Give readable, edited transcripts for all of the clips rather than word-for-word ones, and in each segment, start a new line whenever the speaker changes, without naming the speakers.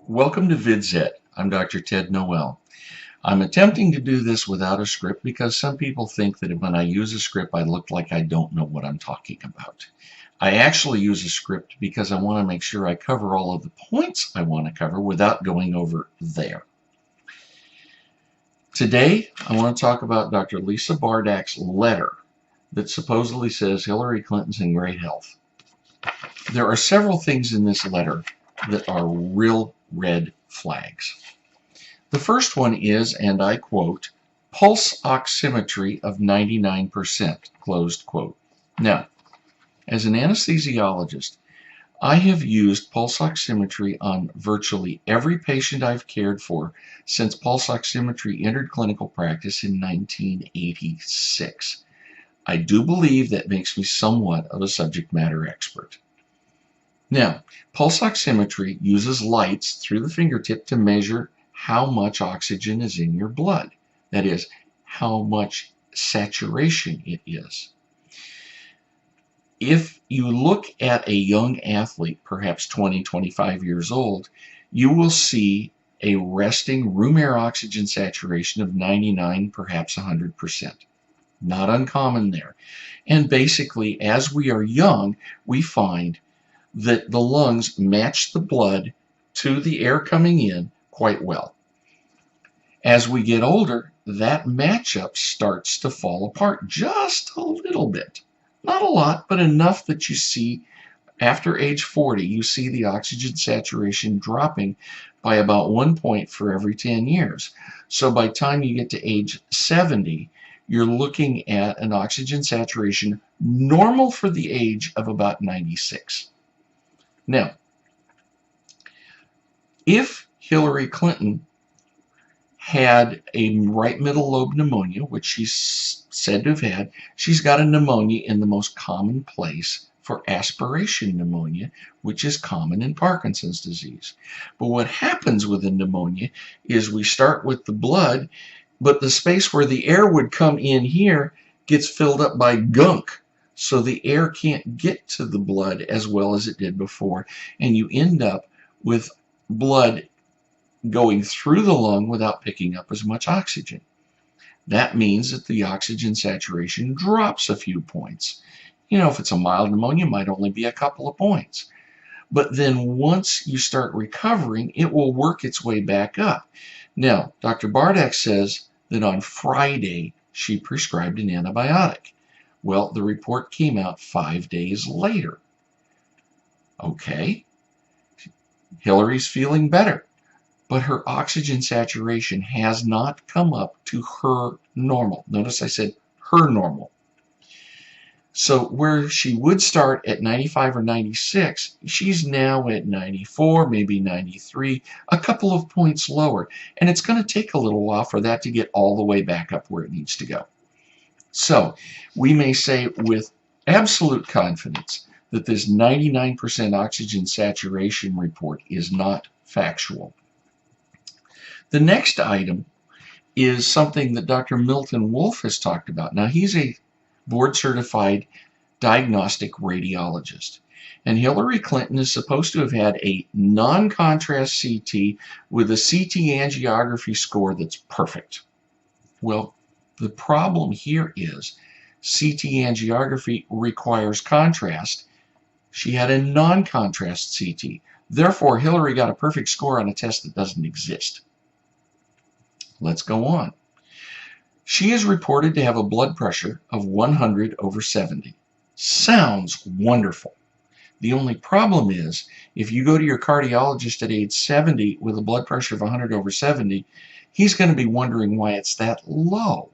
Welcome to VidZet. I'm Dr. Ted Noel. I'm attempting to do this without a script because some people think that when I use a script I look like I don't know what I'm talking about. I actually use a script because I want to make sure I cover all of the points I want to cover without going over there. Today I want to talk about Dr. Lisa Bardack's letter that supposedly says Hillary Clinton's in great health. There are several things in this letter that are real red flags. The first one is, and I quote, pulse oximetry of 99%, closed quote. Now, as an anesthesiologist, I have used pulse oximetry on virtually every patient I've cared for since pulse oximetry entered clinical practice in 1986. I do believe that makes me somewhat of a subject matter expert. Now, pulse oximetry uses lights through the fingertip to measure how much oxygen is in your blood. That is, how much saturation it is. If you look at a young athlete, perhaps 20, 25 years old, you will see a resting room air oxygen saturation of 99, perhaps 100%. Not uncommon there. And basically, as we are young, we find that the lungs match the blood to the air coming in quite well. As we get older, that matchup starts to fall apart just a little bit. Not a lot, but enough that you see after age 40, you see the oxygen saturation dropping by about 1 point for every 10 years. So by the time you get to age 70, you're looking at an oxygen saturation normal for the age of about 96. Now, if Hillary Clinton had a right middle lobe pneumonia, which she's said to have had, she's got a pneumonia in the most common place for aspiration pneumonia, which is common in Parkinson's disease. But what happens with a pneumonia is we start with the blood, but the space where the air would come in here gets filled up by gunk. So the air can't get to the blood as well as it did before, and you end up with blood going through the lung without picking up as much oxygen. That means that the oxygen saturation drops a few points. You know, if it's a mild pneumonia, it might only be a couple of points. But then once you start recovering, it will work its way back up. Now, Dr. Bardack says that on Friday she prescribed an antibiotic. Well, the report came out 5 days later. Okay, Hillary's feeling better, but her oxygen saturation has not come up to her normal. Notice I said her normal. So where she would start at 95 or 96, she's now at 94, maybe 93, a couple of points lower. And it's going to take a little while for that to get all the way back up where it needs to go. So we may say with absolute confidence that this 99% oxygen saturation report is not factual. The next item is something that Dr. Milton Wolfe has talked about. Now, he's a board-certified diagnostic radiologist, and Hillary Clinton is supposed to have had a non-contrast CT with a CT angiography score that's perfect. Well, the problem here is CT angiography requires contrast. She had a non-contrast CT. Therefore, Hillary got a perfect score on a test that doesn't exist. Let's go on. She is reported to have a blood pressure of 100/70. Sounds wonderful. The only problem is, if you go to your cardiologist at age 70 with a blood pressure of 100/70, he's going to be wondering why it's that low.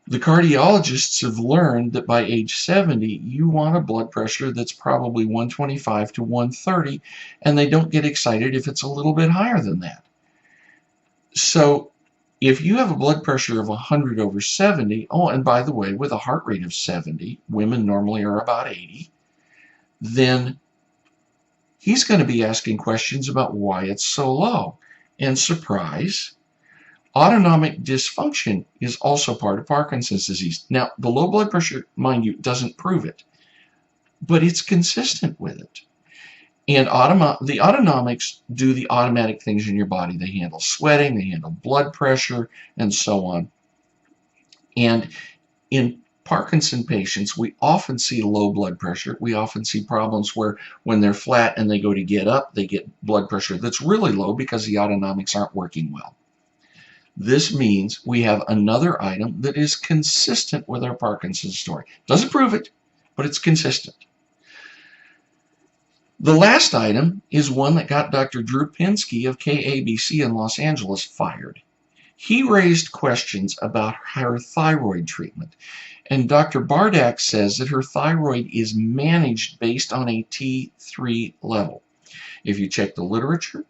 The cardiologists have learned that by age 70, you want a blood pressure that's probably 125 to 130, and they don't get excited if it's a little bit higher than that. So if you have a blood pressure of 100/70, oh, and by the way, with a heart rate of 70, women normally are about 80, then he's going to be asking questions about why it's so low. And surprise, autonomic dysfunction is also part of Parkinson's disease. Now, the low blood pressure, mind you, doesn't prove it, but it's consistent with it. And the autonomics do the automatic things in your body. They handle sweating, they handle blood pressure, and so on. And in Parkinson patients, we often see low blood pressure. We often see problems where when they're flat and they go to get up, they get blood pressure that's really low because the autonomics aren't working well. This means we have another item that is consistent with our Parkinson's story. Doesn't prove it, but it's consistent. The last item is one that got Dr. Drew Pinsky of KABC in Los Angeles fired. He raised questions about her thyroid treatment, and Dr. Bardack says that her thyroid is managed based on a T3 level. If you check the literature,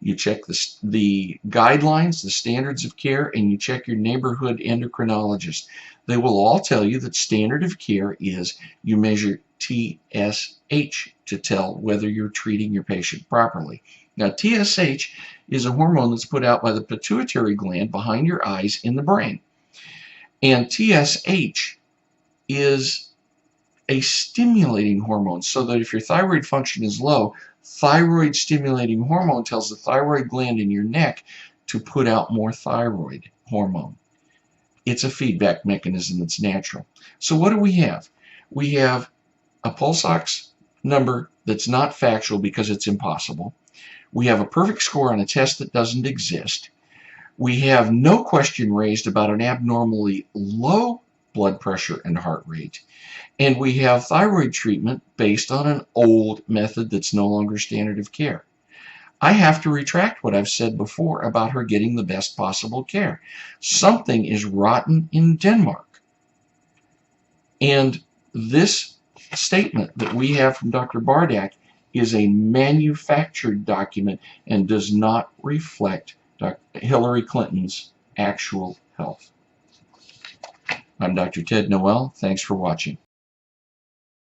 you check the guidelines, the standards of care, and you check your neighborhood endocrinologist, they will all tell you that standard of care is you measure TSH to tell whether you're treating your patient properly. Now, TSH is a hormone that's put out by the pituitary gland behind your eyes in the brain. And TSH is a stimulating hormone, so that if your thyroid function is low, thyroid stimulating hormone tells the thyroid gland in your neck to put out more thyroid hormone. It's a feedback mechanism that's natural. So what do we have? We have a pulse ox number that's not factual because it's impossible. We have a perfect score on a test that doesn't exist. We have no question raised about an abnormally low blood pressure and heart rate. And we have thyroid treatment based on an old method that's no longer standard of care. I have to retract what I've said before about her getting the best possible care. Something is rotten in Denmark. And this statement that we have from Dr. Bardack is a manufactured document and does not reflect Hillary Clinton's actual health. I'm Dr. Ted Noel. Thanks for watching.